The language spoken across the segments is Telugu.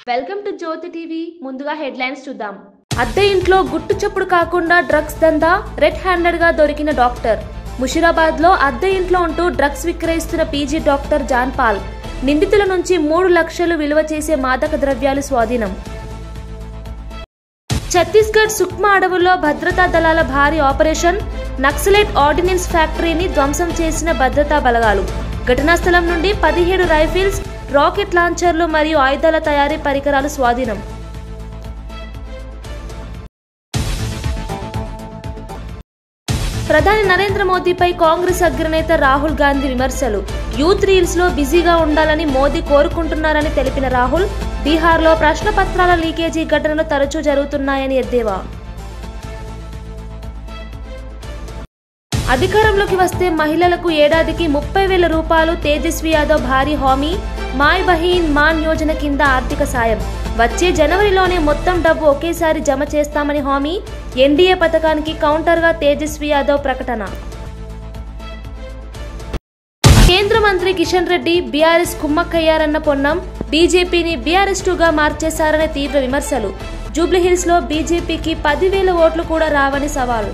Welcome to Jyothi TV. ముందుగా హెడ్లైన్స్ చూద్దాం. అద్దె ఇంట్లో గుట్టు చప్పుడు కాకుండా డ్రగ్స్ దందా, రెడ్ హ్యాండెడ్ గా దొరికిన డాక్టర్. ముషిరాబాద్ లో అద్దె ఇంట్లో ఉంటూ డ్రగ్స్ విక్రయిస్తున్న పీజీ డాక్టర్ జాన్ పాల్. నిందితుల నుంచి 3 లక్షలు విలువ చేసే మాదక ద్రవ్యాలు స్వాధీనం. ఛత్తీస్గఢ్ సుక్మా అడవుల్లో భద్రతా దళాల భారీ ఆపరేషన్. నక్సలైట్ ఆర్డినెన్స్ ఫ్యాక్టరీని ధ్వంసం చేసిన భద్రతా బలగాలు. ఘటనా స్థలం నుండి 17 రైఫిల్స్, రాకెట్ లాంచర్లు మరియు ఆయుధాల తయారీ పరికరాలు స్వాధీనం. ప్రధాని నరేంద్ర మోదీపై కాంగ్రెస్ అగ్రనేత రాహుల్ గాంధీ విమర్శలు. యూత్ రీల్స్ లో బిజీగా ఉండాలని మోదీ కోరుకుంటున్నారని తెలిపిన రాహుల్, బీహార్లో ప్రశ్నపత్రాల లీకేజీ ఘటనలు తరచూ జరుగుతున్నాయని ఎద్దేవా. అధికారంలోకి వస్తే మహిళలకు ఏడాదికి 30,000 రూపాయలు తేజస్వి యాదవ్ భారీ హామీ. మాయ్ బహీన్ మాన్ యోజన కింద ఆర్థిక సాయం. వచ్చే జనవరిలోనే మొత్తం డబ్బు ఒకేసారి జమ చేస్తామని హామీ. ఎన్డీఏ పథకానికి కౌంటర్గా తేజస్వి యాదవ్ ప్రకటన. కేంద్ర మంత్రి కిషన్ రెడ్డి బీఆర్ఎస్ కుమ్మక్కయ్యారన్న పొన్నం. బీజేపీని బీఆర్ఎస్ 2గా మార్చేశారనే తీవ్ర విమర్శలు. జూబ్లీహిల్స్ లో బీజేపీకి 10,000 ఓట్లు కూడా రావని సవాల్.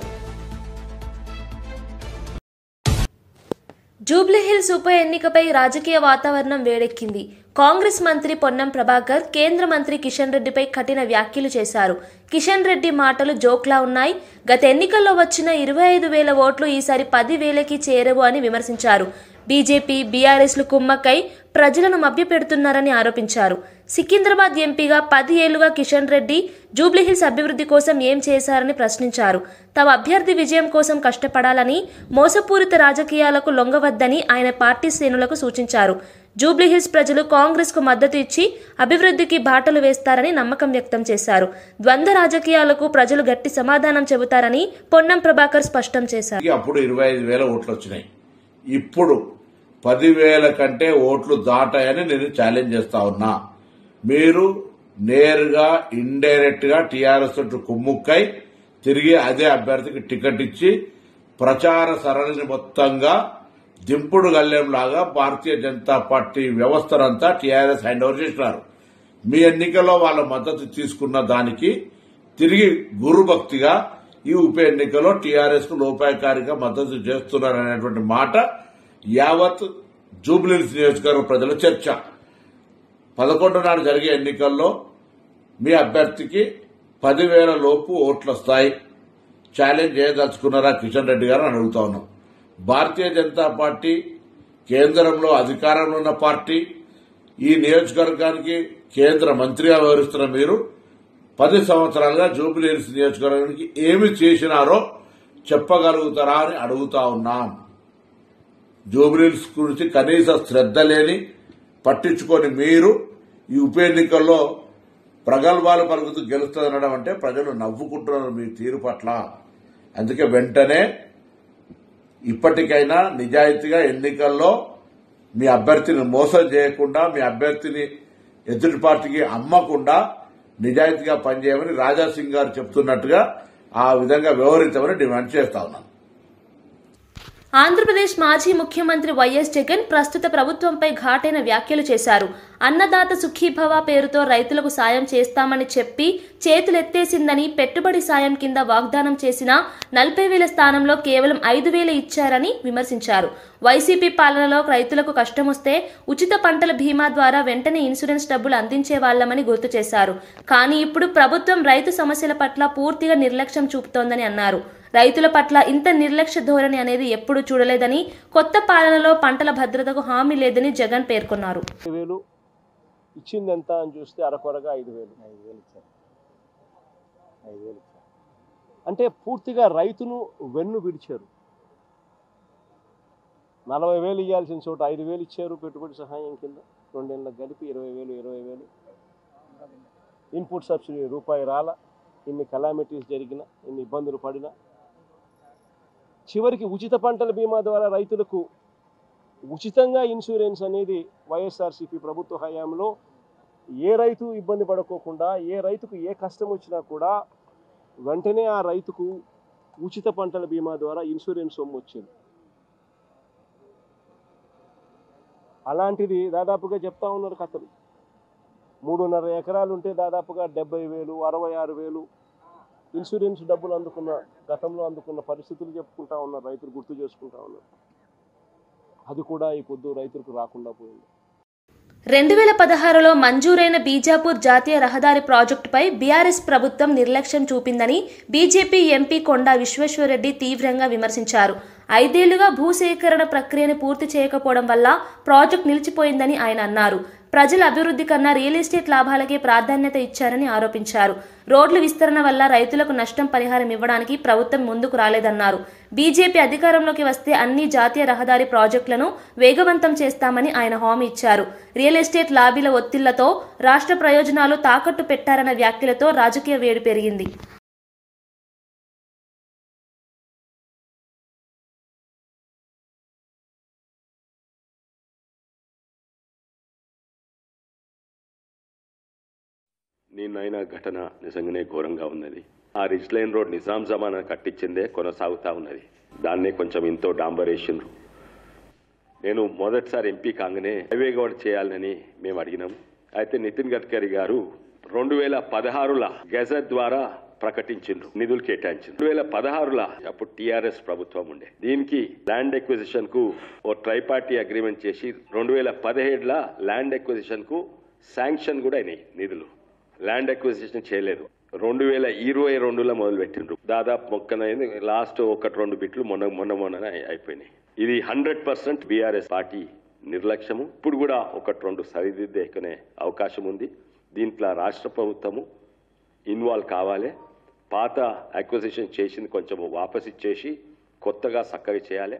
జూబ్లీహిల్స్ ఉప ఎన్నికపై రాజకీయ వాతావరణం వేడెక్కింది. కాంగ్రెస్ మంత్రి పొన్నం ప్రభాకర్ కేంద్ర మంత్రి కిషన్ రెడ్డిపై కఠిన వ్యాఖ్యలు చేశారు. కిషన్ రెడ్డి మాటలు జోక్లా ఉన్నాయి. గత ఎన్నికల్లో వచ్చిన 25,000 ఓట్లు ఈసారి 10,000కి చేరవు అని విమర్శించారు. బీజేపీ, బీఆర్ఎస్లు కుమ్మక్కై ప్రజలను మభ్యపెడుతున్నారని ఆరోపించారు. సికింద్రాబాద్ ఎంపీగా 10 ఏళ్లుగా కిషన్ రెడ్డి జూబ్లీహిల్స్ అభివృద్ధి కోసం ఏం చేశారని ప్రశ్నించారు. తమ అభ్యర్థి విజయం కోసం కష్టపడాలని, మోసపూరిత రాజకీయాలకు లొంగవద్దని ఆయన పార్టీ శ్రేణులకు సూచించారు. జూబ్లీహిల్స్ ప్రజలు కాంగ్రెస్ కు మద్దతు ఇచ్చి అభివృద్ధికి బాటలు వేస్తారని నమ్మకం వ్యక్తం చేశారు. ద్వంద్వ రాజకీయాలకు ప్రజలు గట్టి సమాధానం చెబుతారని పొన్నం ప్రభాకర్ స్పష్టం చేశారు. అప్పుడు 25,000 ఓట్లు వచ్చినాయి. ఇప్పుడు 10,000 కంటే ఓట్లు దాటాయని నేను ఛాలెంజ్ చేస్తా ఉన్నా. మీరు నేరుగా ఇండైరెక్ట్ గా టీఆర్ఎస్ తోటి కుమ్ముక్కై తిరిగి అదే అభ్యర్థికి టికెట్ ఇచ్చి ప్రచార సరళిని మొత్తంగా దింపుడు గల్లెంలాగా భారతీయ జనతా పార్టీ వ్యవస్థనంతా టీఆర్ఎస్ హ్యాండ్ ఓవర్ చేసినారు. మీ ఎన్నికల్లో వాళ్ళ మద్దతు తీసుకున్న దానికి తిరిగి గురుభక్తిగా ఈ ఉప ఎన్నికలో టీఆర్ఎస్ కు లోపాయకారిగా మద్దతు చేస్తున్నారనేటువంటి మాట యావత్ జూబ్లీహిల్స్ నియోజకవర్గ ప్రజల చర్చ. 11 నాడు జరిగే ఎన్నికల్లో మీ అభ్యర్థికి 10,000 లోపు ఓట్లు వస్తాయి. ఛాలెంజ్ చేయదలుచుకున్నారా కిషన్ రెడ్డి గారు అని అడుగుతా ఉన్నాం. భారతీయ జనతా పార్టీ కేంద్రంలో అధికారంలో ఉన్న పార్టీ. ఈ నియోజకవర్గానికి కేంద్ర మంత్రిగా వ్యవహరిస్తున్న మీరు 10 సంవత్సరాలుగా జూబ్లీహిల్స్ నియోజకవర్గానికి ఏమి చేసినారో చెప్పగలుగుతారా అని అడుగుతా ఉన్నాం. జూబ్లీహిల్స్ గురించి కనీస శ్రద్ధ లేని, పట్టించుకొని మీరు ఈ ఉప ఎన్నికల్లో ప్రగల్భాలు పలుకుతూ గెలుస్తుందనడం అంటే ప్రజలు నవ్వుకుంటున్నారు మీ తీరు పట్ల. అందుకే వెంటనే ఇప్పటికైనా నిజాయితీగా ఎన్నికల్లో మీ అభ్యర్థిని మోసం చేయకుండా, మీ అభ్యర్థిని ఎదుటి పార్టీకి అమ్మకుండా నిజాయితీగా పనిచేయమని రాజాసింగ్ గారు చెప్తున్నట్టుగా ఆ విధంగా వ్యవహరించమని డిమాండ్ చేస్తా ఉన్నాను. ఆంధ్రప్రదేశ్ మాజీ ముఖ్యమంత్రి వైఎస్ జగన్ ప్రస్తుత ప్రభుత్వంపై ఘాటైన వ్యాఖ్యలు చేశారు. అన్నదాత సుఖీభవ పేరుతో రైతులకు సాయం చేస్తామని చెప్పి చేతులెత్తేసిందని, పెట్టుబడి సాయం కింద వాగ్దానం చేసిన 40,000 స్థానంలో కేవలం 5,000 ఇచ్చారని విమర్శించారు. వైసీపీ పాలనలో రైతులకు కష్టమొస్తే ఉచిత పంటల బీమా ద్వారా వెంటనే ఇన్సూరెన్స్ డబ్బులు అందించే వాళ్లమని గుర్తు చేశారు. కానీ ఇప్పుడు ప్రభుత్వం రైతు సమస్యల పట్ల పూర్తిగా నిర్లక్ష్యం చూపుతోందని అన్నారు. రైతుల పట్ల ఇంత నిర్లక్ష్య ధోరణి అనేది ఎప్పుడూ చూడలేదని, కొత్త పాలనలో పంటల భద్రతకు హామీ లేదని జగన్ పేర్కొన్నారు. ఇచ్చింది ఎంత అని చూస్తే అరకొరగా 5,000 ఇచ్చారు. అంటే పూర్తిగా రైతును వెన్ను విడిచారు. 40,000 ఇవ్వాల్సిన చోట 5,000 ఇచ్చారు పెట్టుబడి సహాయం కింద. 2 ఏళ్ళకి కలిపి 20,000. ఇన్పుట్ సబ్సిడీ రూపాయి రాల. ఇన్ని కలామిటీస్ జరిగిన, ఇన్ని ఇబ్బందులు పడినా చివరికి ఉచిత పంటల బీమా ద్వారా రైతులకు ఉచితంగా ఇన్సూరెన్స్ అనేది వైఎస్ఆర్సీపీ ప్రభుత్వ హయాంలో ఏ రైతు ఇబ్బంది పడుకోకుండా, ఏ రైతుకు ఏ కష్టం వచ్చినా కూడా వెంటనే ఆ రైతుకు ఉచిత పంటల బీమా ద్వారా ఇన్సూరెన్స్ సొమ్ము వచ్చింది. అలాంటిది దాదాపుగా చెప్తా ఉన్నారు కథలు. 3.5 ఎకరాలు ఉంటే దాదాపుగా 70,000, 66,000 ఇన్సూరెన్స్ డబ్బులు గతంలో అందుకున్న పరిస్థితులు చెప్పుకుంటా ఉన్నారు, రైతులు గుర్తు చేసుకుంటా ఉన్నారు. అది కూడా ఈ పొద్దు రైతులకు రాకుండా పోయింది. 2016లో మంజూరైన బీజాపూర్ జాతీయ రహదారి ప్రాజెక్టుపై బీఆర్ఎస్ ప్రభుత్వం నిర్లక్ష్యం చూపిందని బీజేపీ ఎంపీ కొండా విశ్వేశ్వరరెడ్డి తీవ్రంగా విమర్శించారు. 5 ఏళ్లుగా భూసేకరణ ప్రక్రియను పూర్తి చేయకపోవడం వల్ల ప్రాజెక్టు నిలిచిపోయిందని ఆయన అన్నారు. ప్రజల అభివృద్ధి కన్నా రియల్ ఎస్టేట్ లాభాలకే ప్రాధాన్యత ఇచ్చారని ఆరోపించారు. రోడ్ల విస్తరణ వల్ల రైతులకు నష్టం పరిహారం ఇవ్వడానికి ప్రభుత్వం ముందుకు రాలేదన్నారు. బీజేపీ అధికారంలోకి వస్తే అన్ని జాతీయ రహదారి ప్రాజెక్టులను వేగవంతం చేస్తామని ఆయన హామీ ఇచ్చారు. రియల్ ఎస్టేట్ లాబీల ఒత్తిళ్లతో రాష్ట్ర ప్రయోజనాలు తాకట్టు పెట్టారన్న వ్యాఖ్యలతో రాజకీయ వేడి పెరిగింది. నిన్నైన ఘటన నిజంగానే ఘోరంగా ఉన్నది. ఆ రిచ్ లైన్ రోడ్ నిజాం జమానా కట్టించిందే కొనసాగుతా ఉన్నది. దాన్నే కొంచెం ఇంతో డాంబరేషన్లు. నేను మొదటిసారి ఎంపీ కాగానే హైవే కూడా చేయాలని మేము అడిగినాం. అయితే నితిన్ గడ్కరీ గారు 2016లో గెజెట్ ద్వారా ప్రకటించిండ్రు, నిధులు కేటాయించిండ్రు. 2016లో అప్పుడు టీఆర్ఎస్ ప్రభుత్వం ఉండే. దీనికి ల్యాండ్ ఎక్విజిషన్ కు ఓ ట్రైపార్టీ అగ్రిమెంట్ చేసి 2017లో ల్యాండ్ ఎక్విజిషన్ కు శాంక్షన్ కూడా అయినాయి నిధులు. ల్యాండ్ అక్విజిషన్ చేయలేదు. 2022లో మొదలు పెట్టిండ్రు. దాదాపు మొక్కనైంది. లాస్ట్ 1-2 బిట్లు మొన్న అయిపోయినాయి. ఇది 100% బీఆర్ఎస్ పార్టీ నిర్లక్ష్యము. ఇప్పుడు కూడా 1-2 సరిదిద్దే అవకాశం ఉంది. దీంట్లో రాష్ట్ర ప్రభుత్వము ఇన్వాల్వ్ కావాలి. పాత అక్విజిషన్ చేసింది కొంచెం వాపసు ఇచ్చేసి కొత్తగా చక్కగా చేయాలి.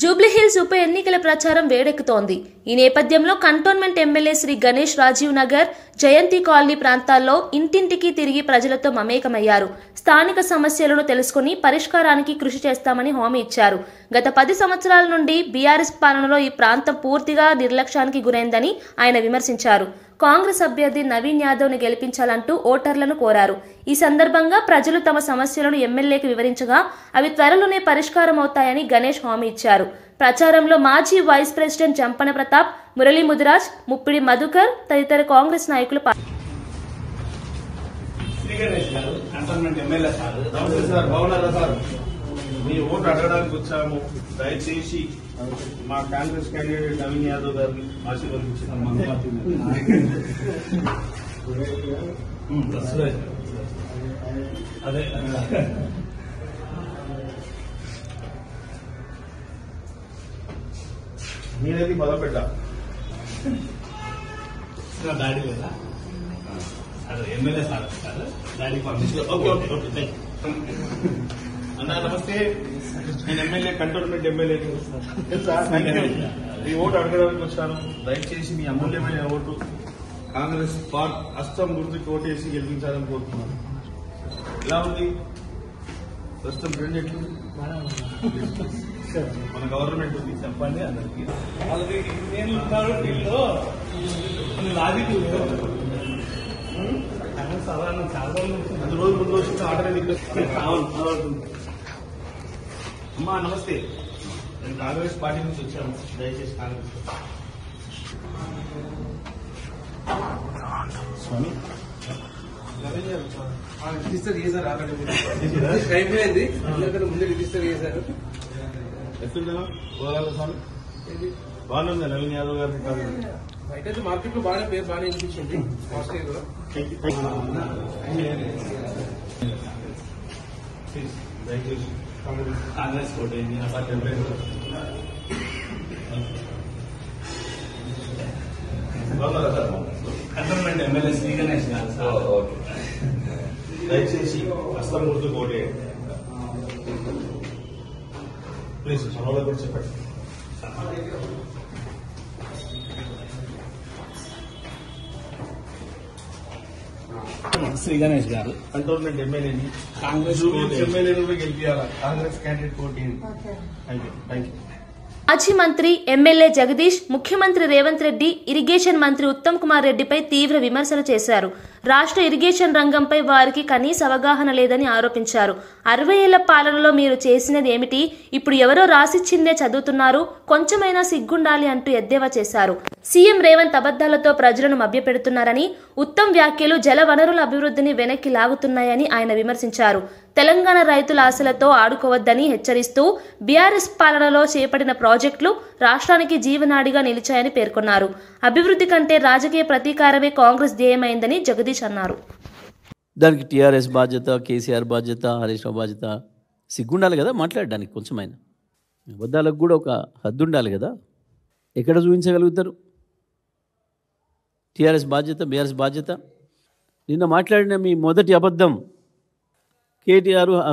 జూబ్లీహిల్స్ ఉప ఎన్నికల ప్రచారం వేడెక్కుతోంది. ఈ నేపథ్యంలో కంటోన్మెంట్ ఎమ్మెల్యే శ్రీ గణేష్ రాజీవ్ నగర్, జయంతి కాలనీ ప్రాంతాల్లో ఇంటింటికి తిరిగి ప్రజలతో మమేకమయ్యారు. స్థానిక సమస్యలను తెలుసుకుని పరిష్కారానికి కృషి చేస్తామని హామీ ఇచ్చారు. గత 10 సంవత్సరాల నుండి బీఆర్ఎస్ పాలనలో ఈ ప్రాంతం పూర్తిగా నిర్లక్ష్యానికి గురైందని ఆయన విమర్శించారు. కాంగ్రెస్ అభ్యర్థి నవీన్ యాదవ్ను గెలిపించాలంటూ ఓటర్లను కోరారు. ఈ సందర్భంగా ప్రజలు తమ సమస్యలను ఎమ్మెల్యేకి వివరించగా అవి త్వరలోనే పరిష్కారం అవుతాయని గణేష్ హామీ ఇచ్చారు. ప్రచారంలో మాజీ వైస్ ప్రెసిడెంట్ జంపన ప్రతాప్, మురళీ ముదిరాజ్, ముప్పిడి మధుకర్ తదితర కాంగ్రెస్ నాయకులు మీ ఓటు అడగడానికి వచ్చాము. దయచేసి మా కాంగ్రెస్ క్యాండిడేట్ నవీన్ యాదవ్ గారిని ఆశీర్వదించారు. అదే మీరేది మొదలుపెట్ట డాడీ లేదా అదే ఎమ్మెల్యే సార్ డాడీ పంపించారు. ఓకే ఓకే ఓకే అన్నా నమస్తే. నేను ఎమ్మెల్యే, కంటోన్మెంట్ ఎమ్మెల్యే తెలుసా. మీ ఓటు అడగడానికి వచ్చాను. దయచేసి మీ అమూల్యమైన ఓటు కాంగ్రెస్ అస్తం గుర్తుకి ఓటేసి గెలిపించాలని కోరుతున్నాను. ఎలా ఉంది ప్రస్తుతం ట్రెండ్ ఎట్లు? మన గవర్నమెంట్ ఉంది చెప్పండి అందరికి. వాళ్ళకి నేను అది రోజు ముందు వచ్చిన ఆర్డర్. అమ్మా నమస్తే. నేను కాంగ్రెస్ పార్టీ నుంచి వచ్చాను. దయచేసి కాంగ్రెస్ స్వామి రిజిస్టర్ చేశారు. ఆల్రెడీ టైం అయింది. ముందే రిజిస్టర్ చేశారు. ఎట్లుందా స్వామి? బాగుంది నవీన్ యాదవ్ గారి బయట మార్కెట్ లో బాగా పేరు బాగా వినిపించింది. దయచేసి కాంగ్రెస్ కోట కంటోన్మెంట్ ఎమ్మెల్యే శ్రీ గణేష్ గారు దయచేసి హస్తం గుర్తు కోటే ప్లీజ్ మనలో కూడా చెప్పండి. శ్రీ గణేష్ గారు కంటోన్మెంట్ ఎమ్మెల్యేని కాంగ్రెస్ ఎమ్మెల్యేని గెలిపించాలా? కాంగ్రెస్ క్యాండిడేట్ పోటీ. Thank you. మాజీ మంత్రి ఎమ్మెల్యే జగదీష్ ముఖ్యమంత్రి రేవంత్ రెడ్డి, ఇరిగేషన్ మంత్రి ఉత్తమ్ కుమార్ రెడ్డిపై తీవ్ర విమర్శలు చేశారు. రాష్ట్ర ఇరిగేషన్ రంగంపై వారికి కనీస అవగాహన లేదని ఆరోపించారు. 60 ఏళ్ల పాలనలో మీరు చేసినది ఏమిటి? ఇప్పుడు ఎవరో రాసిచ్చిందే చదువుతున్నారు, కొంచెమైనా సిగ్గుండాలి అంటూ ఎద్దేవా చేశారు. సీఎం రేవంత్ అబద్ధాలతో ప్రజలను మభ్యపెడుతున్నారని, ఉత్తమ్ వ్యాఖ్యలు జల వనరుల అభివృద్ధిని వెనక్కి లాగుతున్నాయని ఆయన విమర్శించారు. తెలంగాణ రైతుల ఆశలతో ఆడుకోవద్దని హెచ్చరిస్తూ బీఆర్ఎస్ పాలనలో చేపట్టిన ప్రాజెక్టులు రాష్ట్రానికి జీవనాడిగా నిలిచాయని పేర్కొన్నారు. అభివృద్ధి కంటే రాజకీయ ప్రతీకారమే కాంగ్రెస్ ధ్యేయమైందని జగదీష్ అన్నారు. దానికి టీఆర్ఎస్ బాధ్యత, కేసీఆర్ బాధ్యత, హరీష్ రావు బాధ్యత. సిగ్గుండాలి కదా మాట్లాడడానికి, కొంచెమైనా అబద్ధాలకు కూడా ఒక హద్దు ఉండాలి కదా. ఎక్కడ చూపించగలుగుతారు? టీఆర్ఎస్ బాధ్యత, బీఆర్ఎస్ బాధ్యత. నిన్న మాట్లాడిన మీ మొదటి అబద్ధం,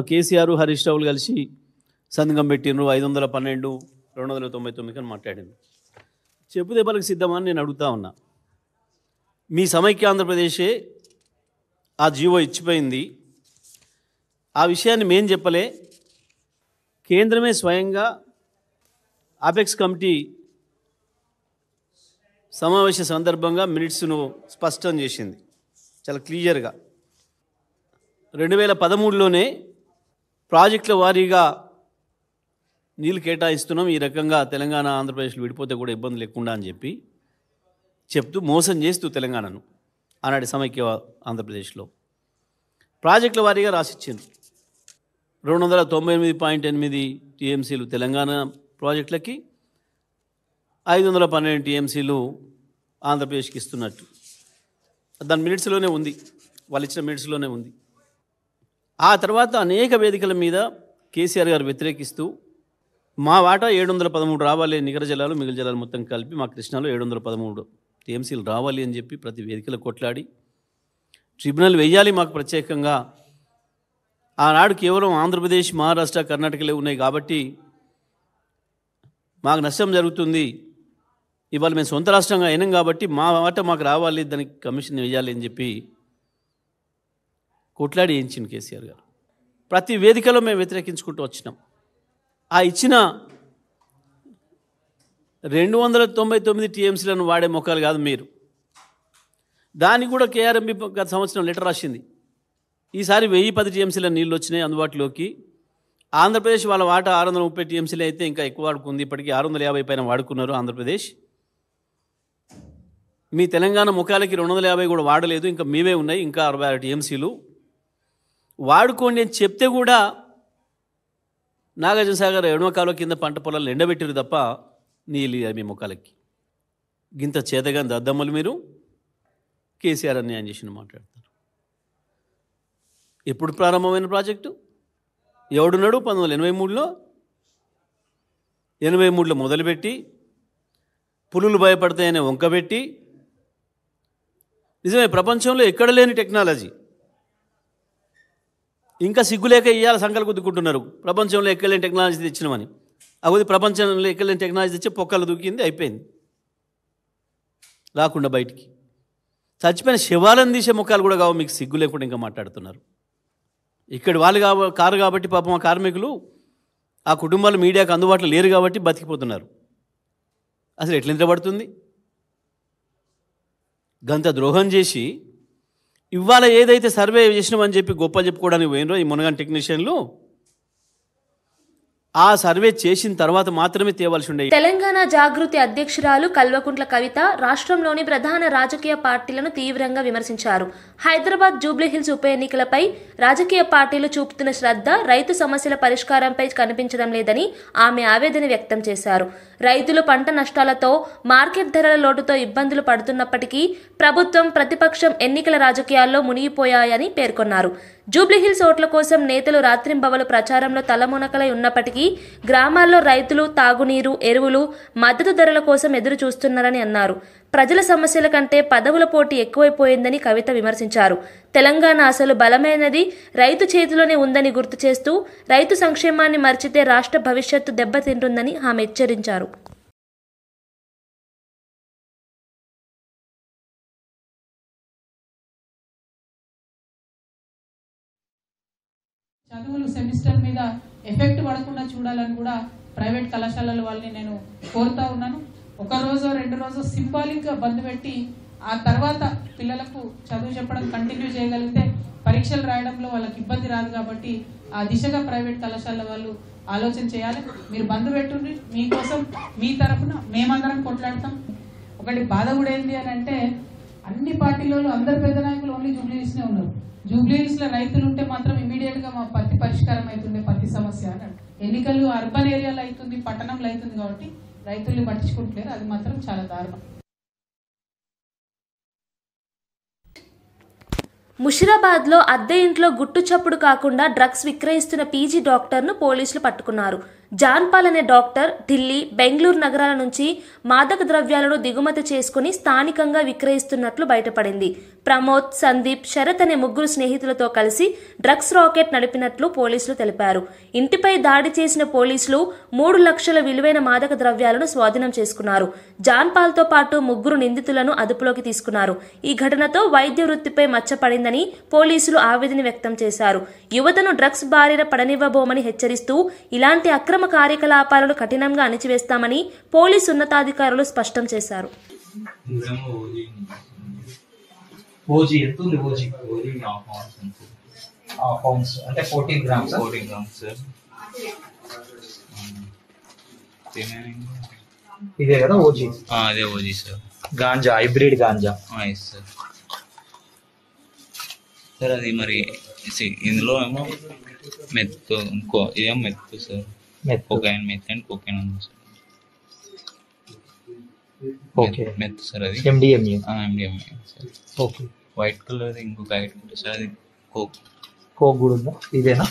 కేసీఆర్ హరీష్ రావులు కలిసి సంతకం పెట్టినరు 512 299 అని మాట్లాడింది. చెప్పు దెబ్బలకు సిద్ధమని నేను అడుగుతా ఉన్నా. మీ సమైక్య ఆంధ్రప్రదేశే ఆ జీవో ఇచ్చిపోయింది. ఆ విషయాన్ని మేం చెప్పలే, కేంద్రమే స్వయంగా అపెక్స్ కమిటీ సమావేశ సందర్భంగా మినిట్స్ను స్పష్టం చేసింది చాలా క్లియర్గా. 2013లోనే ప్రాజెక్టుల వారీగా నీళ్ళు కేటాయిస్తున్నాం, ఈ రకంగా తెలంగాణ ఆంధ్రప్రదేశ్లో విడిపోతే కూడా ఇబ్బంది లేకుండా అని చెప్పి చెప్తూ మోసం చేస్తూ తెలంగాణను ఆనాటి సమైక్య ఆంధ్రప్రదేశ్లో ప్రాజెక్టుల వారీగా రాసిచ్చింది. 298.8 టీఎంసీలు తెలంగాణ ప్రాజెక్టులకి, 512 టీఎంసీలు ఆంధ్రప్రదేశ్కి ఇస్తున్నట్టు దాని మినిట్స్లోనే ఉంది, వాళ్ళు ఇచ్చిన మినిట్స్లోనే ఉంది. ఆ తర్వాత అనేక వేదికల మీద కేసీఆర్ గారు వ్యతిరేకిస్తూ మా వాటా 713 రావాలి, నికర జలాలు మిగిలిన జలాలు మొత్తం కలిపి మా కృష్ణాలో 713 టీఎంసీలు రావాలి అని చెప్పి ప్రతి వేదికలో కొట్లాడి ట్రిబ్యునల్ వెయ్యాలి మాకు ప్రత్యేకంగా. ఆనాడు కేవలం ఆంధ్రప్రదేశ్, మహారాష్ట్ర, కర్ణాటకలే ఉన్నాయి కాబట్టి మాకు నష్టం జరుగుతుంది, ఇవాళ మేము సొంత రాష్ట్రంగా అయినాం కాబట్టి మా వాటా మాకు రావాలి, దానికి కమిషన్ వేయాలి అని చెప్పి కొట్లాడి వేయించింది కేసీఆర్ గారు. ప్రతి వేదికలో మేము వ్యతిరేకించుకుంటూ వచ్చినాం. ఆ ఇచ్చిన 299 టీఎంసీలను వాడే మొక్కలు కాదు మీరు. దానికి కూడా కేఆర్ఎంబీ గత సంవత్సరం లెటర్ రాసింది. ఈసారి 1010 టీఎంసీల నీళ్ళు వచ్చినాయి అందుబాటులోకి. ఆంధ్రప్రదేశ్ వాళ్ళ వాటా 630 టీఎంసీలు అయితే ఇంకా ఎక్కువ వాడుకుంది, ఇప్పటికీ 650 పైన వాడుకున్నారు ఆంధ్రప్రదేశ్. మీ తెలంగాణ ముఖాలకి 250 కూడా వాడలేదు, ఇంకా మీవే ఉన్నాయి ఇంకా 66 టీఎంసీలు వాడుకోండి అని చెప్తే కూడా నాగార్జున సాగర్ ఎడమ కాలువ కింద పంట పొలాలు ఎండబెట్టారు తప్ప నీళ్ళు మీ ముఖాలకి. గింత చేతగా దద్దమ్మలు మీరు కేసీఆర్ అన్యాయం చేసిన మాట్లాడతారు. ఎప్పుడు ప్రారంభమైన ప్రాజెక్టు? ఎవడున్నాడు? 1983లో 83లో మొదలుపెట్టి పులులు భయపడతాయనే వంకబెట్టి, నిజమే ప్రపంచంలో ఎక్కడ లేని టెక్నాలజీ, ఇంకా సిగ్గులేక ఇవాళ సంకలు గుద్దుకుంటున్నారు ప్రపంచంలో ఎక్కలేని టెక్నాలజీ తెచ్చినామని. అది ప్రపంచంలో ఎక్కలేని టెక్నాలజీ తెచ్చి పొక్కలు దూకింది, అయిపోయింది, రాకుండా బయటికి. చచ్చిపోయిన శవాలను తీసే ముఖాలు కూడా కావు, మీకు సిగ్గు లేకుండా ఇంకా మాట్లాడుతున్నారు. ఇక్కడ వాళ్ళు కారు కాబట్టి పాపం ఆ కార్మికులు, ఆ కుటుంబాలు మీడియాకు అందుబాటులో లేరు కాబట్టి బతికిపోతున్నారు. అసలు ఎట్లా నిద్రపడుతుంది? గంత ద్రోహం చేసి ఇవాళ ఏదైతే సర్వే చేసినామని చెప్పి గొప్పలు చెప్పుకోవడానికి పోయినరో ఈ మునగాని టెక్నీషియన్లు, ఆ సర్వే చేసిన తర్వాత మాత్రమే తేవాల్సి ఉండే. తెలంగాణ జాగృతి అధ్యక్షురాలు కల్వకుంట్ల కవిత రాష్ట్రంలోని ప్రధాన రాజకీయ పార్టీలను తీవ్రంగా విమర్శించారు. హైదరాబాద్ జూబ్లీహిల్స్ ఉప ఎన్నికలపై రాజకీయ పార్టీలు చూపుతున్న శ్రద్ధ రైతు సమస్యల పరిష్కారంపై కనిపించడం లేదని ఆమె ఆవేదన వ్యక్తం చేశారు. రైతులు పంట నష్టాలతో, మార్కెట్ ధరల లోటుతో ఇబ్బందులు పడుతున్నప్పటికీ ప్రభుత్వం, ప్రతిపక్షం ఎన్నికల రాజకీయాల్లో మునిగిపోయాయని పేర్కొన్నారు. జూబ్లీహిల్స్ ఓట్ల కోసం నేతలు రాత్రింబవలు ప్రచారంలో తలమునకలై ఉన్నప్పటికీ గ్రామాల్లో రైతులు తాగునీరు, ఎరువులు, మద్దతు ధరల కోసం ఎదురు చూస్తున్నారని అన్నారు. ప్రజల సమస్యల కంటే పదవుల పోటీ ఎక్కువైపోయిందని కవిత విమర్శించారు. తెలంగాణ అసలు బలమైనది రైతు చేతిలోనే ఉందని గుర్తు చేస్తూ రైతు సంక్షేమాన్ని మర్చితే రాష్ట్ర భవిష్యత్తు దెబ్బతింటుందని ఆమె హెచ్చరించారు. చదువులు సెమిస్టర్ మీద ఎఫెక్ట్ పడకుండా చూడాలని కూడా ప్రైవేట్ కళాశాలల వాళ్ళని నేను కోరుతా ఉన్నాను. ఒక రోజు 2 రోజు సింబాలిక్ గా బంద్ పెట్టి ఆ తర్వాత పిల్లలకు చదువు చెప్పడం కంటిన్యూ చేయగలిగితే పరీక్షలు రాయడంలో వాళ్ళకి ఇబ్బంది రాదు. కాబట్టి ఆ దిశగా ప్రైవేట్ కళాశాల వాళ్ళు ఆలోచన చేయాలి. మీరు బంద్ పెట్టుండి, మీకోసం మీ తరఫున మేమందరం కొట్లాడతాం. ఒకటి బాధ కూడా ఏంటి అని అంటే, అన్ని పార్టీలలో అందరు పెద్ద నాయకులు ఓన్లీ జూబ్లీహిల్స్నే ఉన్నారు. జూబ్లీహిల్స్లో రైతులు ఉంటే మాత్రం ఇమీడియట్గా మా పత్తి పరిష్కారం అవుతుంది, పత్తి సమస్య అన్నాడు. ఎన్నికలు అర్బన్ ఏరియాలో అవుతుంది, పట్టణంలో అవుతుంది కాబట్టి రైతుల్ని పట్టించుకుంటలేరు. అది మాత్రం చాలా దారుణం. ముషిరాబాద్లో అద్దె ఇంట్లో గుట్టు చప్పుడు కాకుండా డ్రగ్స్ విక్రయిస్తున్న పీజీ డాక్టర్ను పోలీసులు పట్టుకున్నారు. జాన్పాల్ అనే డాక్టర్ ఢిల్లీ, బెంగళూరు నగరాల నుంచి మాదక ద్రవ్యాలను దిగుమతి చేసుకుని స్థానికంగా విక్రయిస్తున్నట్లు బయటపడింది. ప్రమోద్, సందీప్, శరత్ అనే ముగ్గురు స్నేహితులతో కలిసి డ్రగ్స్ రాకెట్ నడిపినట్లు పోలీసులు తెలిపారు. ఇంటిపై దాడి చేసిన పోలీసులు 3 లక్షల విలువైన మాదక ద్రవ్యాలను స్వాధీనం చేసుకున్నారు. జాన్పాల్తో పాటు ముగ్గురు నిందితులను అదుపులోకి తీసుకున్నారు. ఈ ఘటనతో వైద్య వృత్తిపై మచ్చపడిందని పోలీసులు ఆవేదన వ్యక్తం చేశారు. యువతను డ్రగ్స్ బారిన పడనివ్వబోమని హెచ్చరిస్తూ ఇలాంటి అక్రమ కార్యకలాపాలను కఠినంగా అణిచివేస్తామని పోలీసు ఉన్నతాధికారులు స్పష్టం చేశారు. ఓజీ ఎంత ఉంది? ఓజీ పౌండ్స్ అంటే 14 గ్రామ్స్. 14 grams sir. ఇదే కదా ఓజీ? అదే OG sir. Ganja, hybrid ganja. Sir sir అది మరి ఇందులో ఏమో మెత్తు, ఇంకో ఇదేమో meth sir. Cocaine, meth and cocaine ఉంది సార్. Okay, meth sir. అది MDMA. MDMA sir. Okay, white colour ఇంకొక ఐటమ్ ఉంటుంది సార్, అది కోక్. కోక్ కూడా ఉందా? ఇదేనా?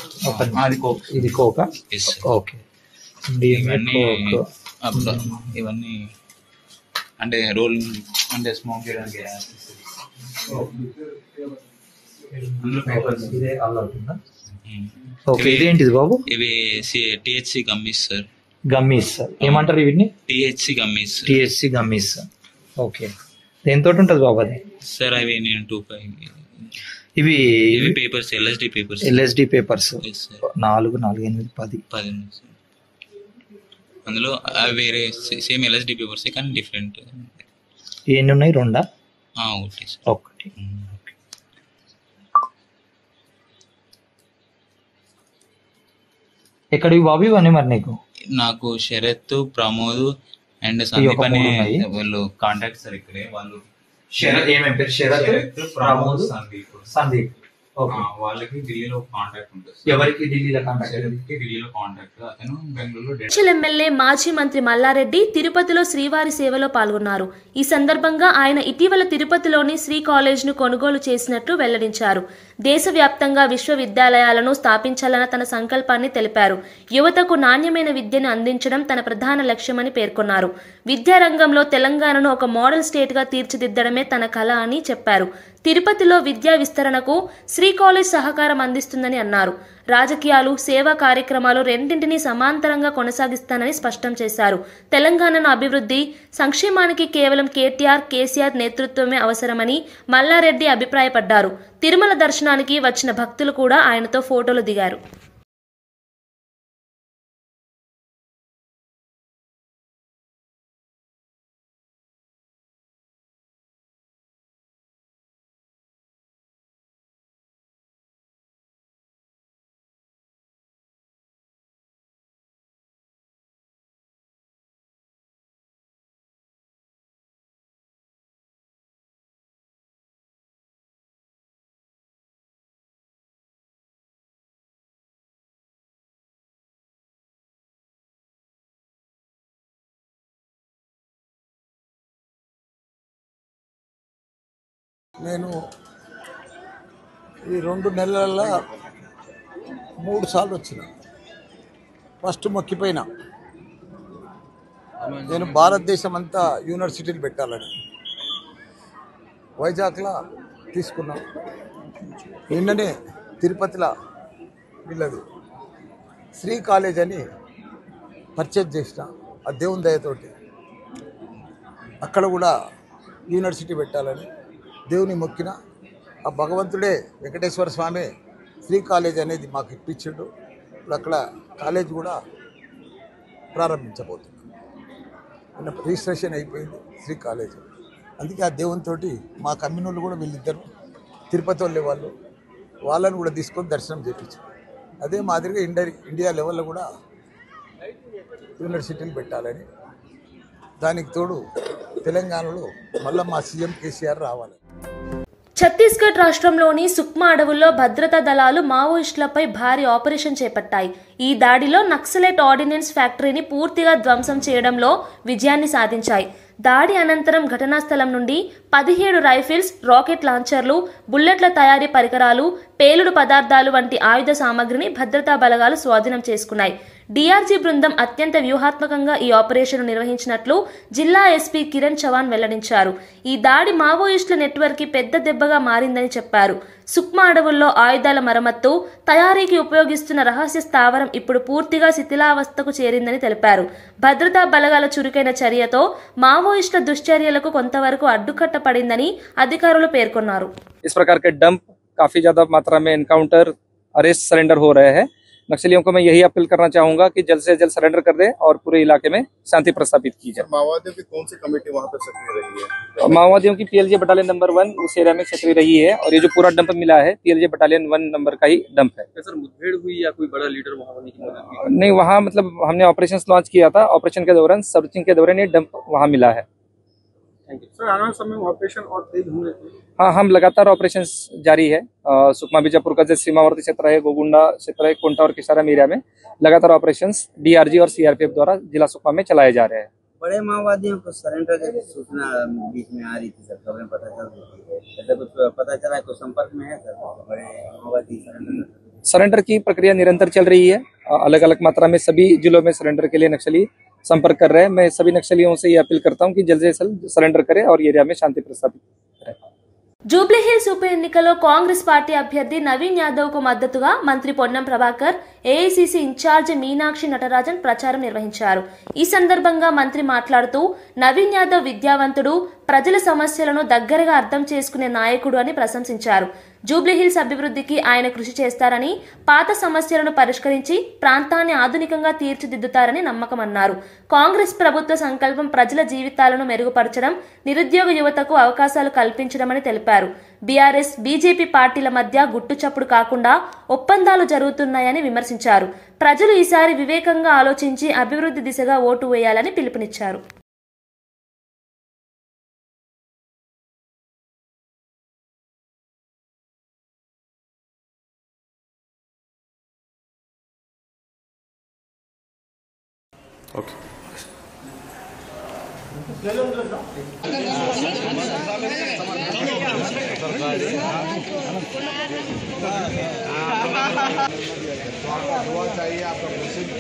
అది కోక్. ఇది కోకా? ఓకే. ఇవన్నీ ఇవన్నీ అంటే రోల్ అంటే స్మోక్ చేయడానికి. ఇదే అల్లుతుందా? ఓకే, ఇదేంటిది బాబు? ఇవి THC gummies sir. Gummies sir. ఏమంటారు వీటిని? THC gummies. THC gummies. Okay, దేంతో ఉంటుంది బాబు అది? సార్ అవి నేను 2 ఇవి papers, LSD papers. LSD papers 4, 8, 10 అందులో వేరే సేమ్ ఎల్ఎస్డి పేపర్స్ కానీ డిఫరెంట్. ఎన్ని ఉన్నాయి? 2? ఒకటి సార్. ఒకటి. ఎక్కడివి బాబు ఇవన్నీ మరి నీకు? నాకు శరత్, ప్రమోద్ అండ్ సందీప్ అనే వాళ్ళు కాంటాక్ట్ సార్. ఇక్కడే వాళ్ళు. ఏమేం పేరు? శరత్, ప్రమోద్, సందీప్. వాళ్ళకి ఢిల్లీలో కాంటాక్ట్ ఉంటుంది. ఎవరికి ఢిల్లీలో కాంటాక్ట్? ఢిల్లీలో కాంటాక్ట్. అతను బెంగళూరులో. మేడ్చల్ ఎమ్మెల్యే మాజీ మంత్రి మల్లారెడ్డి తిరుపతిలో శ్రీవారి సేవలో పాల్గొన్నారు. ఈ సందర్భంగా ఆయన ఇటీవల తిరుపతిలోని శ్రీ కాలేజ్ను కొనుగోలు చేసినట్లు వెల్లడించారు. దేశవ్యాప్తంగా విశ్వవిద్యాలయాలను స్థాపించాలన్న తన సంకల్పాన్ని తెలిపారు. యువతకు నాణ్యమైన విద్యను అందించడం తన ప్రధాన లక్ష్యమని పేర్కొన్నారు. విద్యారంగంలో తెలంగాణను ఒక మోడల్ స్టేట్గా తీర్చిదిద్దడమే తన కల అని చెప్పారు. తిరుపతిలో విద్యా విస్తరణకు శ్రీ కాలేజ్ సహకారం అందిస్తుందని అన్నారు. రాజకీయాలు, సేవా కార్యక్రమాలు రెండింటినీ సమాంతరంగా కొనసాగిస్తానని స్పష్టం చేశారు. తెలంగాణను అభివృద్ధి, సంక్షేమానికి కేవలం కేసీఆర్ నేతృత్వమే అవసరమని మల్లారెడ్డి అభిప్రాయపడ్డారు. తిరుమల దర్శనానికి వచ్చిన భక్తులు కూడా ఆయనతో ఫోటోలు దిగారు. నేను ఈ 2 నెలల్లో 3 సార్లు వచ్చిన. ఫస్ట్ మొక్కిపోయినా నేను భారతదేశం అంతా యూనివర్సిటీలు పెట్టాలని. వైజాగ్లో తీసుకున్నాం. నిన్ననే తిరుపతిలో వీళ్ళది శ్రీ కాలేజ్ అని పర్చేజ్ చేసిన. ఆ దేవుని దయతోటి అక్కడ కూడా యూనివర్సిటీ పెట్టాలని దేవుని మొక్కిన. ఆ భగవంతుడే వెంకటేశ్వర స్వామి శ్రీ కాలేజ్ అనేది మాకు ఇప్పించాడు. ఇప్పుడు అక్కడ కాలేజ్ కూడా ప్రారంభించబోతుంది. రిజిస్ట్రేషన్ అయిపోయింది శ్రీ కాలేజ్. అందుకే ఆ దేవునితోటి మా కమ్యూనిటీలు కూడా వీళ్ళిద్దరు తిరుపతి వాళ్ళు వాళ్ళని కూడా తీసుకొని దర్శనం చేయించారు. అదే మాదిరిగా ఇండియా లెవెల్లో కూడా యూనివర్సిటీలు పెట్టాలని, దానికి తోడు తెలంగాణలో మళ్ళీ మా సీఎం కేసీఆర్ రావాలి. ఛత్తీస్గఢ్ రాష్ట్రంలోని సుక్మా అడవుల్లో భద్రతా దళాలు మావోయిస్టులపై భారీ ఆపరేషన్ చేపట్టాయి. ఈ దాడిలో నక్సలైట్ ఆర్డినెన్స్ ఫ్యాక్టరీని పూర్తిగా ధ్వంసం చేయడంలో విజయాన్ని సాధించాయి. దాడి అనంతరం ఘటనా స్థలం నుండి 17 రైఫిల్స్, రాకెట్ లాంచర్లు, బుల్లెట్ల తయారీ పరికరాలు, పేలుడు పదార్థాలు వంటి ఆయుధ సామగ్రిని భద్రతా బలగాలు స్వాధీనం చేసుకున్నాయి. డీఆర్జీ బృందం అత్యంత వ్యూహాత్మకంగా ఈ ఆపరేషన్ నిర్వహించినట్లు జిల్లా ఎస్పీ కిరణ్ చవాన్ వెల్లడించారు. ఈ దాడి మావోయిస్టుల నెట్వర్క్ కి పెద్ద దెబ్బగా మారిందని చెప్పారు. సుక్మా అడవుల్లో ఆయుధాల మరమ్మత్తు, తయారీకి ఉపయోగిస్తున్న రహస్య స్థావరం ఇప్పుడు పూర్తిగా శిథిలావస్థకు చేరిందని తెలిపారు. భద్రతా బలగాల చురుకైన చర్యతో మావోయిస్టుల దుశ్చర్యలకు కొంతవరకు అడ్డుకట్ట పడిందని అధికారులు పేర్కొన్నారు. इस प्रकार के डंप काफी ज्यादा मात्रा में एनकाउंटर, अरेस्ट, सरेंडर हो रहे हैं। नक्सलियों को मैं यही अपील करना चाहूंगा कि जल्द से जल्द सरेंडर कर दें और पूरे इलाके में शांति प्रस्थापित की जाए। माओवादियों की कौन सी कमेटी वहां पर सक्रिय रही है? माओवादियों की पीएलजे बटालियन नंबर 1 उस एरिया में सक्रिय रही है और ये जो पूरा डंप मिला है पीएलजे बटालियन 1 नंबर का ही डंप है। सर मुठभेड़ हुई या कोई बड़ा लीडर वहां होने की मदद की? नहीं, वहाँ मतलब हमने ऑपरेशन लॉन्च किया था। ऑपरेशन के दौरान, सर्चिंग के दौरान ये डंप वहाँ मिला है। सर आने वाले समय में ऑपरेशन और तेज होंगे? हाँ, हम लगातार ऑपरेशन जारी है। सुकमा बीजापुर का जो सीमावर्ती क्षेत्र है, गोगुंडा क्षेत्र है, कोंटा और किसाराम एरिया में लगातार ऑपरेशन डीआरजी और सीआरपीएफ द्वारा जिला सुकमा में चलाए जा रहे हैं। बड़े माओवादियों को सरेंडर की सूचना बीच में आ रही थी सर, खबरें पता चल रही थी, ऐसा कुछ पता चला? कुछ संपर्क में है सर बड़े माओवादी सरेंडर की प्रक्रिया निरंतर चल रही है। अलग अलग मात्रा में सभी जिलों में सरेंडर के लिए नक्सली संपर्क कर रहे हैं। मैं सभी नक्सलियों से ये अपील करता हूं कि जल्द से जल्द सरेंडर करें और एरिया में शांति प्रस्थापित करें। జూబ్లీహిల్స్ ఉప ఎన్నికలో కాంగ్రెస్ పార్టీ అభ్యర్థి నవీన్ యాదవ్ కు మద్దతుగా మంత్రి పొన్నం ప్రభాకర్, ఏఐసీసీ ఇన్ఛార్జ్ మీనాక్షి నటరాజన్ ప్రచారం నిర్వహించారు. ఈ సందర్భంగా మంత్రి మాట్లాడుతూ నవీన్ యాదవ్ విద్యావంతుడు, ప్రజల సమస్యలను దగ్గరగా అర్థం చేసుకునే నాయకుడు అని ప్రశంసించారు. జూబ్లీహిల్స్ అభివృద్ధికి ఆయన కృషి చేస్తారని, పాత సమస్యలను పరిష్కరించి ప్రాంతాన్ని ఆధునికంగా తీర్చిదిద్దుతారని నమ్మకమన్నారు. కాంగ్రెస్ ప్రభుత్వ సంకల్పం ప్రజల జీవితాలను మెరుగుపరచడం, నిరుద్యోగ యువతకు అవకాశాలు కల్పించడమని తెలిపారు. బీఆర్ఎస్, బీజేపీ పార్టీల మధ్య గుట్టుచప్పుడు కాకుండా ఒప్పందాలు జరుగుతున్నాయని విమర్శించారు. ప్రజలు ఈసారి వివేకంగా ఆలోచించి అభివృద్ధి దిశగా ఓటు వేయాలని పిలుపునిచ్చారు. ఓకే. दुआ चाहिए आपका प्रसिद्ध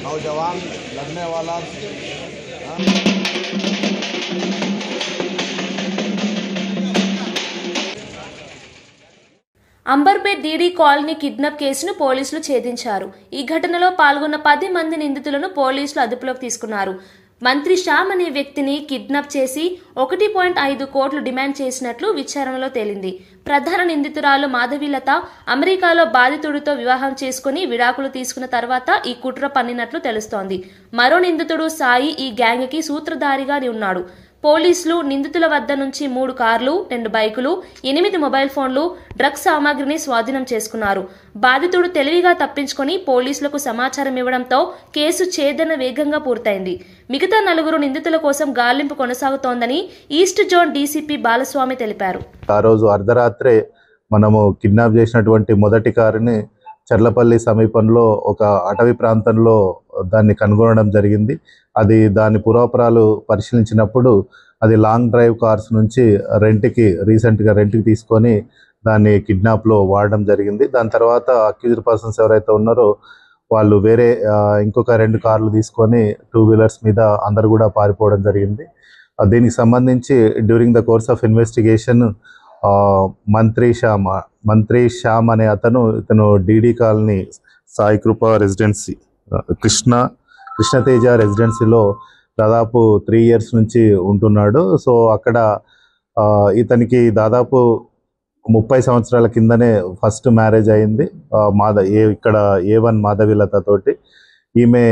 नौजवान लगने वाला అంబర్పేట్ డీడీ కాలనీ కిడ్నాప్ కేసును పోలీసులు ఛేదించారు. ఈ ఘటనలో పాల్గొన్న 10 మంది నిందితులను పోలీసులు అదుపులోకి తీసుకున్నారు. మంత్రి శ్యామ్ అనే వ్యక్తిని కిడ్నాప్ చేసి 1.5 కోట్లు డిమాండ్ చేసినట్లు విచారణలో తేలింది. ప్రధాన నిందితురాలు మాధవీలత అమెరికాలో బాధితుడితో వివాహం చేసుకుని విడాకులు తీసుకున్న తర్వాత ఈ కుట్ర పన్నినట్లు తెలుస్తోంది. మరో నిందితుడు సాయి ఈ గ్యాంగ్కి సూత్రధారిగా ఉన్నాడు. పోలీసులు నిందితుల వద్ద నుంచి 3 కార్లు, 2 బైకులు, 8 మొబైల్ ఫోన్లు, డ్రగ్స్ సామాగ్రిని స్వాధీనం చేసుకున్నారు. బాధితుడు తెలివిగా తప్పించుకొని పోలీసులకు సమాచారం ఇవ్వడంతో కేసు ఛేదన వేగంగా పూర్తయింది. మిగతా 4 నిందితుల కోసం గాలింపు కొనసాగుతోందని ఈస్ట్ జోన్ డీసీపీ బాలస్వామి తెలిపారు. ఆ రోజు అర్ధరాత్రే మనము కిడ్నాప్ చేసినటువంటి మొదటి కారుని చర్లపల్లి సమీపంలో ఒక అటవీ ప్రాంతంలో దాన్ని కనుగొనడం జరిగింది. దాని పూర్వాపరాలు పరిశీలించినప్పుడు అది లాంగ్ డ్రైవ్ కార్స్ నుంచి రీసెంట్గా రెంట్కి తీసుకొని దాన్ని కిడ్నాప్లో వాడడం జరిగింది. దాని తర్వాత అక్యూజ్డ్ పర్సన్స్ ఎవరైతే ఉన్నారో వాళ్ళు వేరే ఇంకొక 2 కార్లు తీసుకొని 2 వీలర్స్ మీద అందరు కూడా పారిపోవడం జరిగింది. దీనికి సంబంధించి during the course of investigation మంత్రి శ్యామ్ అనే ఇతను డీడీ కాలనీ సాయి కృప రెసిడెన్సీ కృష్ణతేజ రెసిడెన్సీలో దాదాపు 3 ఇయర్స్ నుంచి ఉంటున్నాడు. సో అక్కడ ఇతనికి దాదాపు 30 సంవత్సరాల కిందనే ఫస్ట్ మ్యారేజ్ అయింది ఇక్కడ A1 మాధవీలత తోటి. ఈమె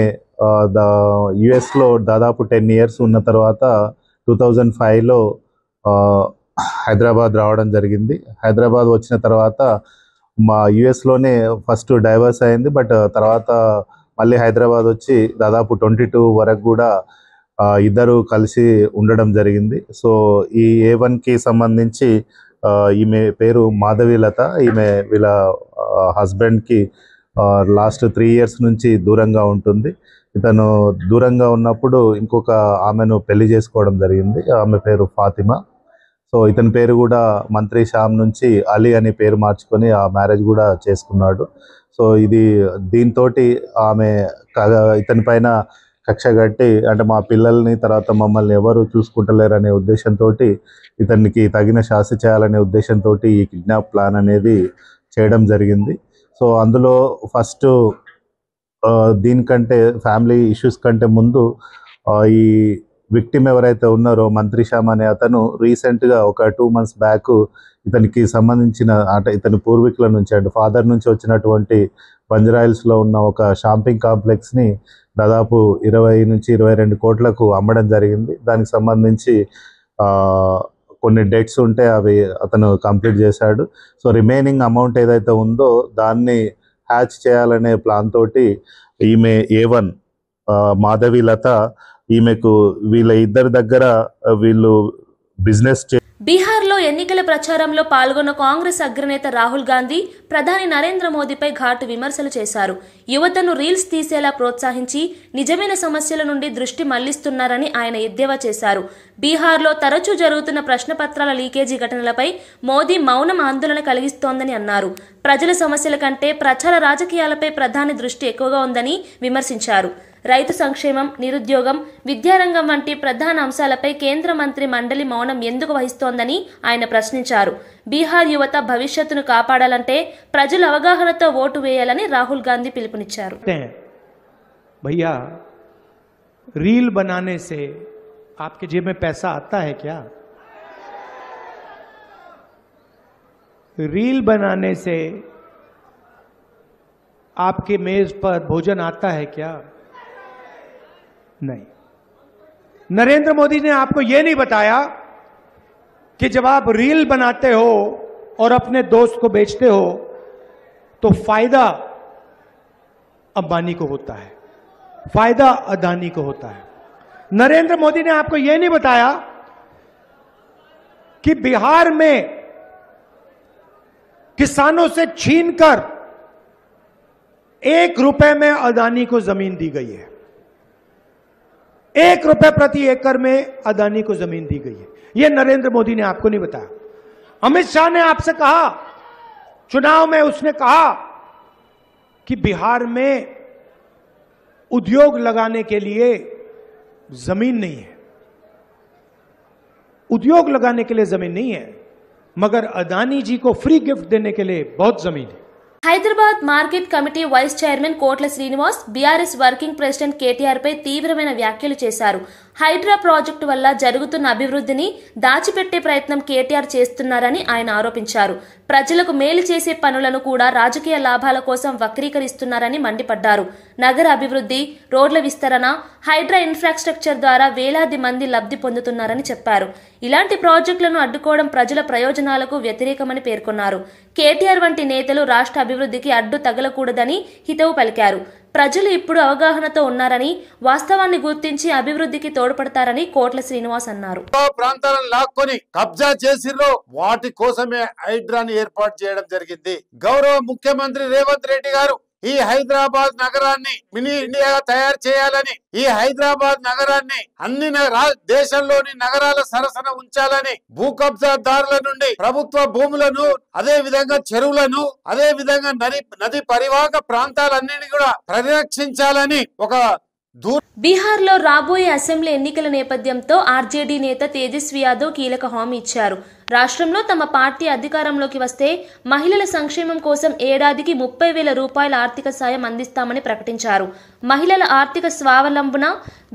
యుఎస్లో దాదాపు 10 ఇయర్స్ ఉన్న తర్వాత 2005లో హైదరాబాద్ రావడం జరిగింది. హైదరాబాద్ వచ్చిన తర్వాత మా యుఎస్లోనే ఫస్ట్ డైవర్స్ అయింది. బట్ తర్వాత మళ్ళీ హైదరాబాద్ వచ్చి దాదాపు 22 వరకు కూడా ఇద్దరు కలిసి ఉండడం జరిగింది. సో ఈ A1కి సంబంధించి ఈమె పేరు మాధవీలత. ఈమె వీళ్ళ హస్బెండ్కి లాస్ట్ 3 years నుంచి దూరంగా ఉంటుంది. ఇతను దూరంగా ఉన్నప్పుడు ఇంకొక ఆమెను పెళ్లి చేసుకోవడం జరిగింది. ఆమె పేరు ఫాతిమా. సో ఇతని పేరు కూడా మంత్రి శ్యామ్ నుంచి అలీ అని పేరు మార్చుకొని ఆ మ్యారేజ్ కూడా చేసుకున్నాడు. సో దీంతో ఆమె ఇతని పైన కక్ష కట్టి, అంటే మా పిల్లల్ని తర్వాత మమ్మల్ని ఎవరు చూసుకుంటలేరు అనే ఉద్దేశంతో ఇతనికి తగిన శాస్తి చేయాలనే ఉద్దేశంతో ఈ కిడ్నాప్ ప్లాన్ అనేది చేయడం జరిగింది. సో అందులో ఫస్ట్ దీనికంటే ఫ్యామిలీ ఇష్యూస్ కంటే ముందు ఈ విక్టిమ్ ఎవరైతే ఉన్నారో మంత్రి శ్యామ్ అనే అతను రీసెంట్గా ఒక 2 months బ్యాక్ ఇతనికి సంబంధించిన అంటే ఇతని పూర్వీకుల నుంచి అంటే ఫాదర్ నుంచి వచ్చినటువంటి బంజరాయిల్స్లో ఉన్న ఒక షాపింగ్ కాంప్లెక్స్ని దాదాపు 20 నుంచి 22 కోట్లకు అమ్మడం జరిగింది. దానికి సంబంధించి కొన్ని డెట్స్ ఉంటే అవి అతను కంప్లీట్ చేశాడు. సో రిమైనింగ్ అమౌంట్ ఏదైతే ఉందో దాన్ని హ్యాచ్ చేయాలనే ప్లాన్ తోటి ఈమె A1 మాధవీలత ఈమెకు వీళ్ళ ఇద్దరి దగ్గర వీళ్ళు బిజినెస్ బీహార్లో ఎన్నికల ప్రచారంలో పాల్గొన్న కాంగ్రెస్ అగ్రనేత రాహుల్ గాంధీ ప్రధాని నరేంద్ర మోదీపై ఘాటు విమర్శలు చేశారు. యువతను రీల్స్ తీసేలా ప్రోత్సహించి నిజమైన సమస్యల నుండి దృష్టి మళ్లిస్తున్నారని ఆయన ఎద్దేవా చేశారు. బీహార్లో తరచూ జరుగుతున్న ప్రశ్నపత్రాల లీకేజీ ఘటనలపై మోదీ మౌనం ఆందోళన కలిగిస్తోందని అన్నారు. ప్రజల సమస్యల కంటే ప్రచార రాజకీయాలపై ప్రధాని దృష్టి ఎక్కువగా ఉందని విమర్శించారు. రైతు సంక్షేమం, నిరుద్యోగం, విద్యారంగం వంటి ప్రధాన అంశాలపై కేంద్ర మంత్రి మండలి మౌనం ఎందుకు వహిస్తోందని ఆయన ప్రశ్నించారు. బీహార్ యువత భవిష్యత్తును కాపాడాలంటే ప్రజల అవగాహనతో ఓటు వేయాలని రాహుల్ గాంధీ పిలుపునిచ్చారు. भैया रील बनाने से आपके जेब में पैसा आता है क्या? रील बनाने से आपके मेज पर भोजन आता है क्या? नहीं। नरेंद्र मोदी ने आपको यह नहीं बताया कि जब आप रील बनाते हो और अपने दोस्त को बेचते हो तो फायदा अंबानी को होता है, फायदा अदानी को होता है। नरेंद्र मोदी ने आपको यह नहीं बताया कि बिहार में किसानों से छीनकर 1 रुपए में अदानी को जमीन दी गई है। 1 रुपए प्रति एकड़ में अदानी को जमीन दी गई है। यह नरेंद्र मोदी ने आपको नहीं बताया। अमित शाह ने आपसे कहा, चुनाव में उसने कहा कि बिहार में उद्योग लगाने के लिए जमीन नहीं है, उद्योग लगाने के लिए जमीन नहीं है, मगर अदानी जी को फ्री गिफ्ट देने के लिए बहुत जमीन है। Hyderabad market committee vice chairman Kotla Srinivas BRS working president KTR పై తీవ్రమైన వ్యాఖ్యలు చేశారు. హైడ్రా ప్రాజెక్టు వల్ల జరుగుతున్న అభివృద్ధిని దాచిపెట్టే ప్రయత్నం కేటీఆర్ చేస్తున్నారని ఆయన ఆరోపించారు. ప్రజలకు మేలు చేసే పనులను కూడా రాజకీయ లాభాల కోసం వక్రీకరిస్తున్నారని మండిపడ్డారు. నగర అభివృద్ధి, రోడ్ల విస్తరణ, హైడ్రా ఇన్ఫ్రాస్ట్రక్చర్ ద్వారా వేలాది మంది లబ్ధి పొందుతున్నారని చెప్పారు. ఇలాంటి ప్రాజెక్టులను అడ్డుకోవడం ప్రజల ప్రయోజనాలకు వ్యతిరేకమని పేర్కొన్నారు. కేటీఆర్ వంటి నేతలు రాష్ట్ర అభివృద్ధికి అడ్డు తగలకూడదని హితవు పలికారు. ప్రజలు ఇప్పుడు అవగాహనతో ఉన్నారని, వాస్తవాన్ని గుర్తించి అభివృద్ధికి తోడ్పడతారని కోట్ల శ్రీనివాస్ అన్నారు. ప్రాంతాలను లాక్కొని కబ్జా చేసిర్రో వాటి కోసమే హైడ్రాని ఏర్పాటు చేయడం జరిగింది. గౌరవ ముఖ్యమంత్రి రేవంత్ రెడ్డి గారు ఈ హైదరాబాద్ నగరాన్ని మినీ ఇండియాగా తయారు చేయాలని, ఈ హైదరాబాద్ నగరాన్ని అన్ని దేశంలోని నగరాల సరసన ఉంచాలని, భూ కబ్జాదారుల నుండి ప్రభుత్వ భూములను, అదే విధంగా చెరువులను, అదే విధంగా నది పరివాహక ప్రాంతాలన్నింటినీ కూడా పరిరక్షించాలని ఒక బీహార్లో రాబోయే అసెంబ్లీ ఎన్నికల నేపథ్యంతో ఆర్జేడీ నేత తేజస్వి యాదవ్ కీలక హామీ ఇచ్చారు. రాష్ట్రంలో తమ పార్టీ అధికారంలోకి వస్తే మహిళల సంక్షేమం కోసం ఏడాదికి 30,000 రూపాయల ఆర్థిక సాయం అందిస్తామని ప్రకటించారు. మహిళల ఆర్థిక స్వావలంబన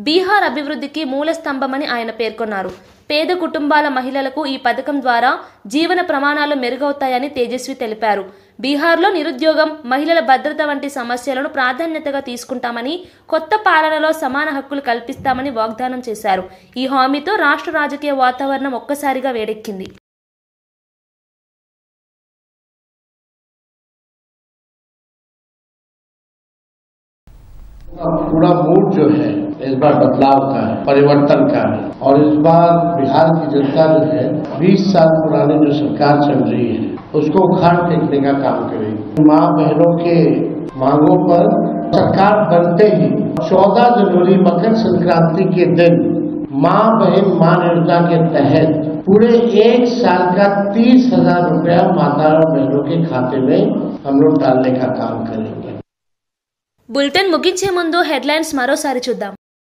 బీహార్ అభివృద్ధికి మూల స్తంభమని ఆయన పేర్కొన్నారు. పేద కుటుంబాల మహిళలకు ఈ పథకం ద్వారా జీవన ప్రమాణాలు మెరుగవుతాయని తేజస్వి తెలిపారు. బీహార్లో నిరుద్యోగం, మహిళల భద్రత వంటి సమస్యలను ప్రాధాన్యతగా తీసుకుంటామని, కొత్త పాలనలో సమాన హక్కులు కల్పిస్తామని వాగ్దానం చేశారు. ఈ హామీతో రాష్ట్ర రాజకీయ వాతావరణం ఒక్కసారిగా వేడెక్కింది. पूरा मूड जो है इस बार बदलाव का है, परिवर्तन का है और इस बार बिहार की जनता जो है 20 साल पुरानी जो सरकार चल रही है उसको उखाड़ फेंकने का काम करेगी। माँ बहनों के मांगों पर सरकार बनते ही 14 जनवरी मकर संक्रांति के दिन माँ बहन मान योजना के तहत पूरे 1 साल का 30,000 रुपया माता और बहनों के खाते में हम लोग डालने का काम करेंगे। బులెటిన్ ముగించే ముందు హెడ్లైన్స్ మరోసారి చూద్దాం.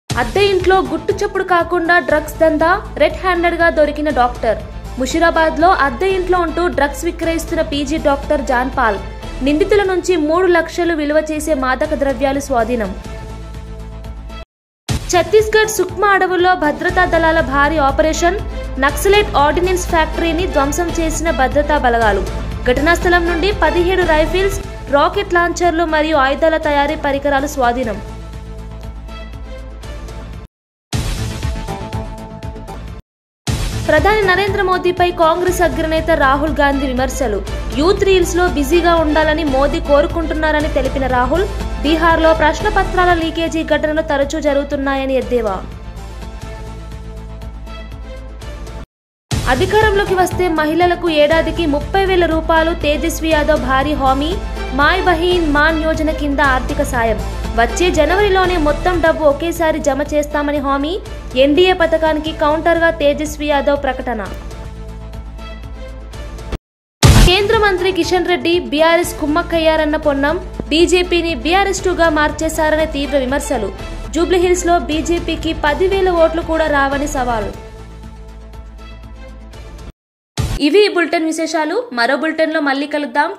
అద్దె ఇంట్లో గుట్టు చప్పుడు కాకుండా డ్రగ్స్ దందా, రెడ్ హ్యాండెడ్ గా దొరికిన డాక్టర్. ముషిరాబాద్ లో అద్దె ఇంట్లో ఉంటూ డ్రగ్స్ విక్రయిస్తున్న పీజీ డాక్టర్ జాన్ పాల్. నిందితుల నుంచి 3 లక్షలు విలువ చేసే మాదక ద్రవ్యాలు స్వాధీనం. ఛత్తీస్గఢ్ సుక్మా అడవుల్లో భద్రతా దళాల భారీ ఆపరేషన్. నక్సలైట్ ఆర్డినెన్స్ ఫ్యాక్టరీని ధ్వంసం చేసిన భద్రతా బలగాలు. ఘటనా స్థలం నుండి 17 రైఫిల్స్, రాకెట్ లాంచర్లు మరియు ఆయుధాల తయారీ పరికరాలు స్వాధీనం. ప్రధాని నరేంద్ర మోదీపై కాంగ్రెస్ అగ్రనేత రాహుల్ గాంధీ విమర్శలు. యూత్ రీల్స్ లో బిజీగా ఉండాలని మోదీ కోరుకుంటున్నారని తెలిపిన రాహుల్, బీహార్లో ప్రశ్నపత్రాల లీకేజీ ఘటనలు తరచూ జరుగుతున్నాయని ఎద్దేవా. అధికారంలోకి వస్తే మహిళలకు ఏడాదికి 30,000 రూపాయలు తేజస్వి యాదవ్ భారీ హామీ. మాయ్ బహీన్ మాన్ యోజన కింద ఆర్థిక సాయం. వచ్చే జనవరిలోనే మొత్తం డబ్బు ఒకేసారి జమ చేస్తామని హామీ. ఎన్డీఏ పథకానికి కౌంటర్గా తేజస్వి యాదవ్ ప్రకటన. కేంద్ర మంత్రి కిషన్ రెడ్డి బీఆర్ఎస్ కుమ్మక్కయ్యారన్న పొన్నం. బీజేపీని బీఆర్ఎస్2గా మార్చేశారనే తీవ్ర విమర్శలు. జూబ్లీహిల్స్ లో బీజేపీకి 10,000 ఓట్లు కూడా రావని సవాలు. ఇవి బులెటిన్ విశేషాలు. మరో బులెటిన్లో మళ్ళీ కలుద్దాం.